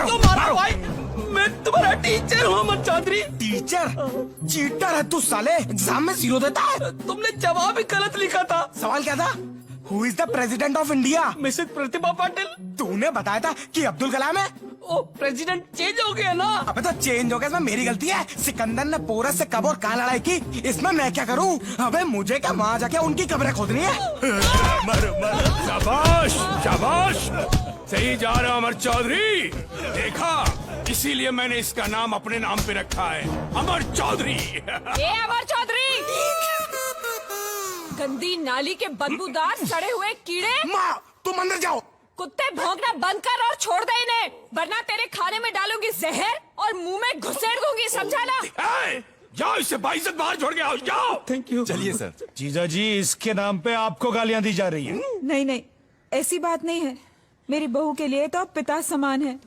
तो मारो भाई, मैं तुम्हारा टीचर हूँ अमर चौधरी। टीचर? चीटर है तू साले, एग्जाम में 0 देता है। तुमने जवाब ही गलत लिखा था। सवाल क्या था? Who is the president of India? Mrs Pratibha Patil. तूने बताया था कि अब्दुल कलाम है। ओ प्रेसिडेंट चेंज हो गया ना। अबे तो चेंज हो गया, इसमें मेरी गलती है। सिकंदर ने पोरस से कब और कहाँ लड़ाई की, इसमें मैं क्या करूँ? अबे मुझे क्या वहाँ जाके उनकी कब्रें खोदनी है? मर मर, शाबाश शाबाश, सही जा रहा अमर चौधरी। देखा, इसीलिए मैंने इसका नाम अपने नाम पे रखा है, अमर चौधरी। ए अमर चौधरी, गंदी नाली के बदबूदार सड़े हुए कीड़े। माँ तुम अंदर जाओ। कुत्ते भौंकना बंद कर और छोड़ दे इन्हें, वरना तेरे खाने में डालूंगी जहर और मुंह में घुसेड़ दूंगी, समझा ना? ए, जाओ, इससे बाइज्जत बाहर छोड़ के आओ, जाओ। Thank you. चलिए सर। जीजा जी, इसके नाम पे आपको गालियां दी जा रही है। नहीं नहीं, ऐसी बात नहीं है। मेरी बहू के लिए तो आप पिता समान है,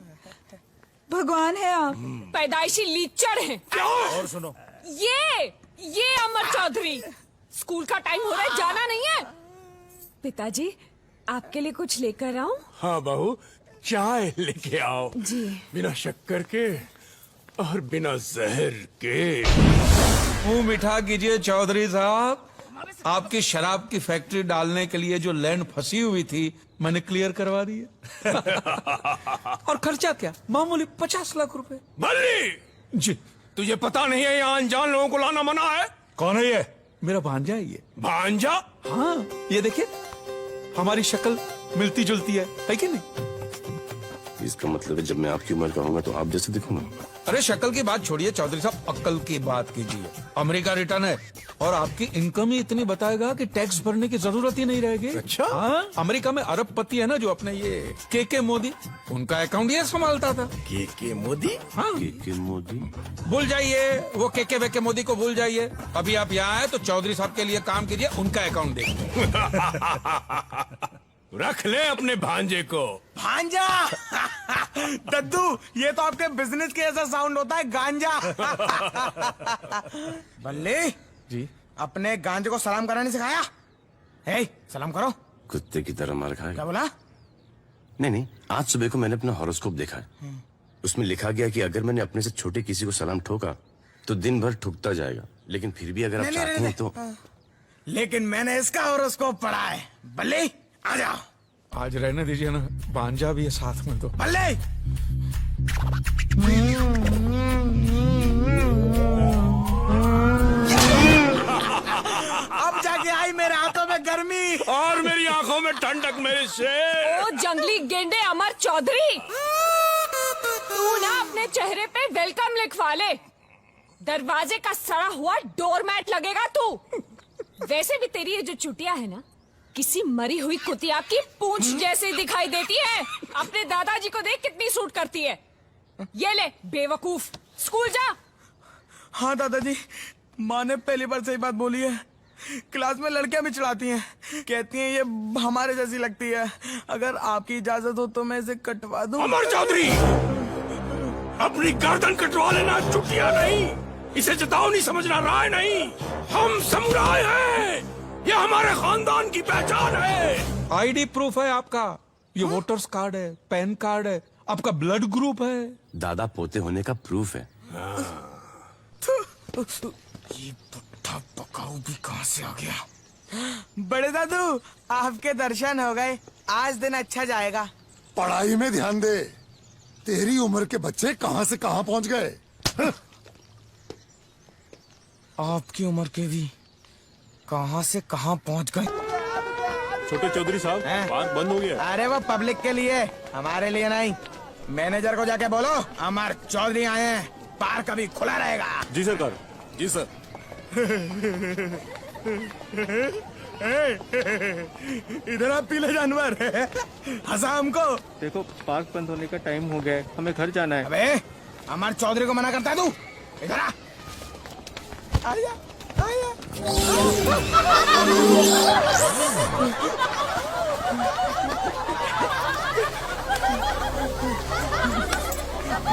भगवान है आप। पैदाइशी लीचड़ हैं। और सुनो, ये अमर चौधरी, स्कूल का टाइम हो रहा है, जाना नहीं है? पिताजी, आपके लिए कुछ लेकर आऊं? हाँ बहू, चाय लेके आओ। जी। बिना शक्कर के और बिना जहर के। मुंह मिठा कीजिए चौधरी साहब, आपकी शराब की फैक्ट्री डालने के लिए जो लैंड फंसी हुई थी मैंने क्लियर करवा दी है। और खर्चा क्या? मामूली 50 लाख रुपए। बल्ली जी। तुझे पता नहीं है यहाँ अनजान लोगों को लाना मना है? कौन है ये? मेरा भांजा है ये। भांजा? हाँ, ये देखिए, हमारी शक्ल मिलती जुलती है कि नहीं? इसका मतलब है जब मैं आपकी उम्र का होऊंगा तो आप जैसे दिखूंगा। अरे शक्ल की बात छोड़िए चौधरी साहब, अक्ल की बात कीजिए। अमेरिका रिटर्न है और आपकी इनकम ही इतनी बताएगा कि टैक्स भरने की जरूरत ही नहीं रहेगी। अच्छा? हाँ, अमेरिका में अरबपति है ना जो अपने ये के मोदी, उनका अकाउंट ये संभालता था। के मोदी? हाँ, के मोदी? भूल जाइए वो के वेके मोदी को, भूल जाइए। अभी आप यहाँ आए तो चौधरी साहब के लिए काम कीजिए, उनका अकाउंट देखिए। रख ले अपने भांजे को। भांजा? दद्दू, ये तो आपके बिजनेस के ऐसा साउंड होता है, गांजा। बल्ले जी, अपने गांजे को सलाम कराने सिखाया? हे, सलाम करो। कुत्ते की तरह मार खाएगा। क्या बोला? नहीं, आज सुबह को मैंने अपना हॉरोस्कोप देखा है। उसमें लिखा गया कि अगर मैंने अपने से छोटे किसी को सलाम ठोका तो दिन भर ठुकता जाएगा, लेकिन फिर भी अगर आप चाहते हैं तो। लेकिन मैंने इसका हॉरोस्कोप पढ़ा है। बल्ले आ जाओ। आज रहने दीजिए ना, भांजा भी है साथ में तो। बल्ले अब जाके आई मेरे हाथों में गर्मी और मेरी आंखों में ठंडक, मेरे शेर। ओ जंगली गेंडे अमर चौधरी, तू ना अपने चेहरे पे वेलकम लिखवा ले, दरवाजे का सड़ा हुआ डोरमैट लगेगा तू। वैसे भी तेरी ये जो चुटिया है ना, किसी मरी हुई कुतिया की पूंछ जैसी दिखाई देती है। अपने दादाजी को देख कितनी सूट करती है। ये ले बेवकूफ, स्कूल जा। हाँ दादाजी, माँ ने पहली बार सही बात बोली है। क्लास में लड़कियां भी चिढ़ाती हैं, कहती हैं ये हमारे जैसी लगती है। अगर आपकी इजाजत हो तो मैं इसे कटवा दूं। अमर चौधरी, अपनी गर्दन कटवा लेना, चुटिया नहीं। इसे चेतावनी समझना, राय नहीं। हम समुराय हैं, ये हमारे खानदान की पहचान है। आईडी प्रूफ है आपका, ये वोटर्स कार्ड है, पैन कार्ड है, आपका ब्लड ग्रुप है। दादा पोते होने का प्रूफ है। ये पुट्ठा पकाऊ भी कहाँ से आ गया? बड़े दादू, आपके दर्शन हो गए, आज दिन अच्छा जाएगा। पढ़ाई में ध्यान दे, तेरी उम्र के बच्चे कहाँ से कहाँ पहुँच गए। आपकी उम्र के भी कहाँ से कहाँ पहुँच गए। छोटे चौधरी साहब, पार्क बंद हो गया। अरे वो पब्लिक के लिए, हमारे लिए नहीं। मैनेजर को जाके बोलो अमर चौधरी आए हैं, पार्क अभी खुला रहेगा। जी सरकार। जी सर। इधर आप पीले जानवर हंसा हमको। देखो, पार्क बंद होने का टाइम हो गया है, हमें घर जाना है। अबे अमर चौधरी को मना करता है तू? इधर आ। आया, आया।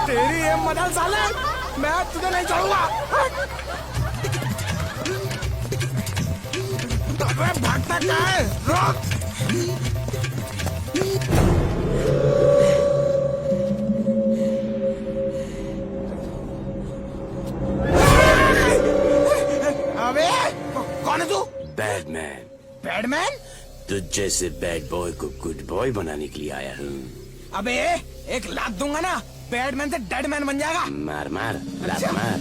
तेरी ये मदद साले, मैं तुझे नहीं छोड़ूंगा। अबे भागता क्या है? रोक। बैडमैन? तुझ जैसे बैड बॉय को गुड बॉय बनाने के लिए आया हूँ। अबे एक लात दूंगा ना, बैडमैन से डेडमैन बन जाएगा। मार मार लात मार।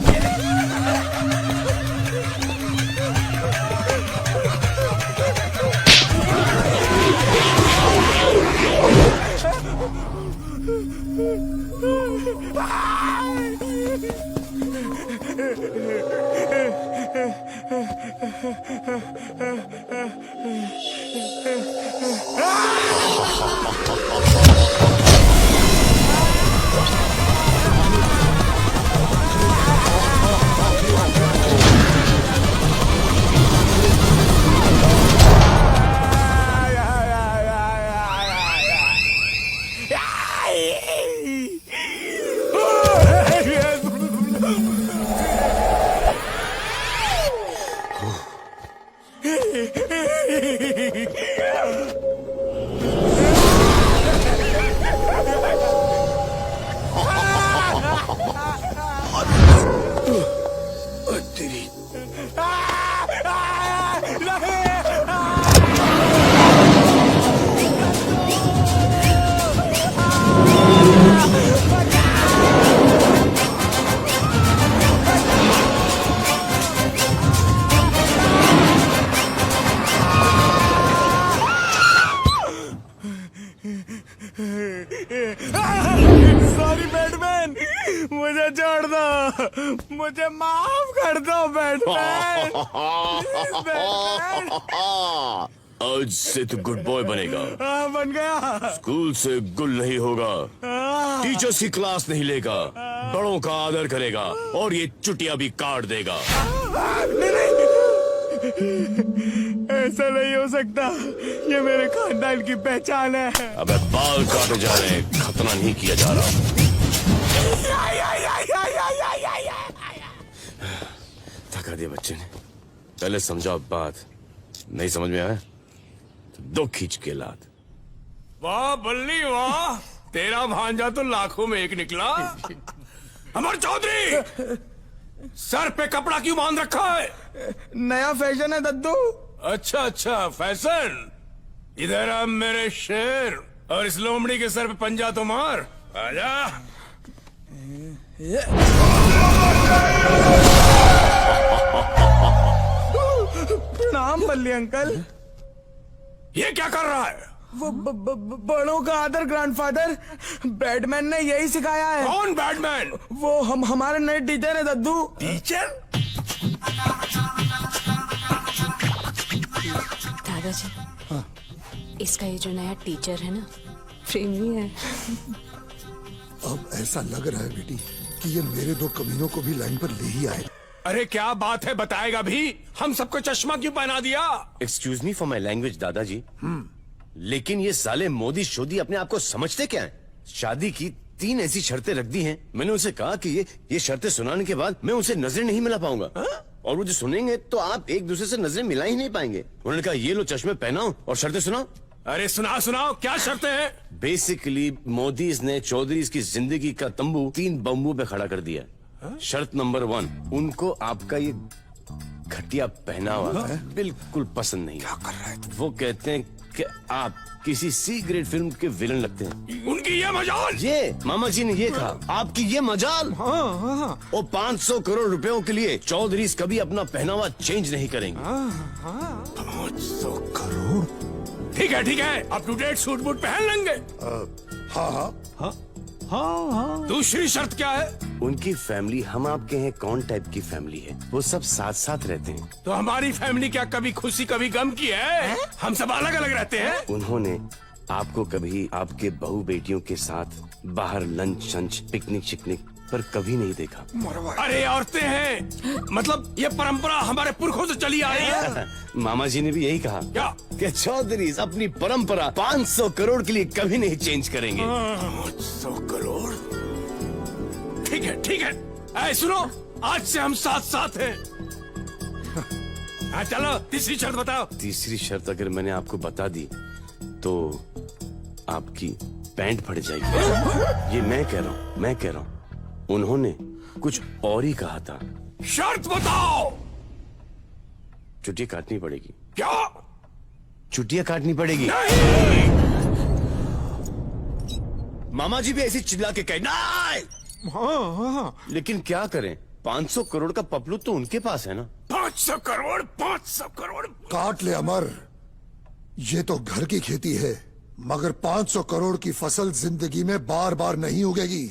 सॉरी बैटमैन, मुझे छोड़ दो, मुझे माफ कर दो बैटमैन। बैटमैन। आज से तू गुड बॉय बनेगा। हाँ, बन गया। स्कूल से गुल नहीं होगा, टीचर्स की क्लास नहीं लेगा, बड़ों का आदर करेगा और ये चुटिया भी काट देगा। नहीं, ऐसा नहीं हो सकता, ये मेरे खानदान की पहचान है। अबे बाल काटे जा रहे हैं, खतना नहीं किया जा रहा। थका दिया बच्चे ने, पहले समझाओ बात, नहीं समझ में आया तो दो खींच के लात। वाह बल्ली वाह, तेरा भांजा तो लाखों में एक निकला। अमर चौधरी, सर पे कपड़ा क्यों बांध रखा है? नया फैशन है दद्दू। अच्छा अच्छा, फैशन। इधर आ मेरे शेर, और इस लोमड़ी के सर पे पंजा तो मार। आजा। प्रणाम बल्ली अंकल। ये क्या कर रहा है? वो बड़ों का आदर ग्रैंडफादर, बैटमैन ने यही सिखाया है। कौन बैटमैन? वो हमारे नए टीचर है दद्दू। टीचर? दादाजी, इसका ये जो नया टीचर है ना, प्रेमी है। अब ऐसा लग रहा है बेटी कि ये मेरे दो कमीनों को भी लाइन पर ले ही आए। अरे क्या बात है, बताएगा भी? हम सबको चश्मा क्यों पहना दिया? Excuse me for my language दादाजी, लेकिन ये साले मोदी शोदी अपने आप को समझते क्या हैं? शादी की 3 ऐसी शर्तें रख दी हैं। मैंने उनसे कहा कि ये शर्तें सुनाने के बाद मैं उनसे नजरें नहीं मिला पाऊंगा, और वो जो सुनेंगे तो आप एक दूसरे से नजरें मिला ही नहीं पाएंगे। उन्होंने कहा ये लो चश्मे पहनाओ और शर्तें सुनाओ। अरे सुनाओ, क्या शर्तें हैं? बेसिकली मोदी ने चौधरी की जिंदगी का तंबू 3 बम्बू पे खड़ा कर दिया। शर्त नंबर 1, उनको आपका ये घटिया पहनावा बिल्कुल पसंद नहीं। क्या कर रहा है? वो कहते हैं कि आप किसी सी ग्रेड फिल्म के विलन लगते हैं। उनकी ये मजाल। ये मामा जी ने ये कहा, आपकी ये मजाल। और 500 करोड़ रुपयों के लिए चौधरी कभी अपना पहनावा चेंज नहीं करेंगे। 500 करोड़? ठीक है, up to date suit boot पहन लेंगे। हाँ। दूसरी शर्त क्या है? उनकी फैमिली हम आपके हैं कौन टाइप की फैमिली है, वो सब साथ साथ रहते हैं। तो हमारी फैमिली क्या कभी खुशी कभी गम की है? हम सब अलग अलग रहते हैं। उन्होंने आपको कभी आपके बहू बेटियों के साथ बाहर लंच शंच पिकनिक शिकनिक पर कभी नहीं देखा। अरे औरतें हैं, मतलब ये परंपरा हमारे पुरखों से चली आ रही है। मामा जी ने भी यही कहा क्या? कि चौधरी अपनी परंपरा 500 करोड़ के लिए कभी नहीं चेंज करेंगे। 500 करोड़? ठीक है। ऐ सुनो, आज से हम साथ हैं। हाँ चलो, तीसरी शर्त बताओ। तीसरी शर्त अगर मैंने आपको बता दी तो आपकी पैंट फट जाएगी। ये मैं कह रहा हूँ। उन्होंने कुछ और ही कहा था। शर्त बताओ। छुट्टी काटनी पड़ेगी। क्या? छुट्टियां काटनी पड़ेगी। नहीं, मामा जी भी ऐसी चिल्ला के कहे नहीं। हाँ, लेकिन क्या करें, 500 करोड़ का पपलू तो उनके पास है ना। 500 करोड़, 500 करोड़। काट ले अमर, ये तो घर की खेती है, मगर 500 करोड़ की फसल जिंदगी में बार बार नहीं उगेगी।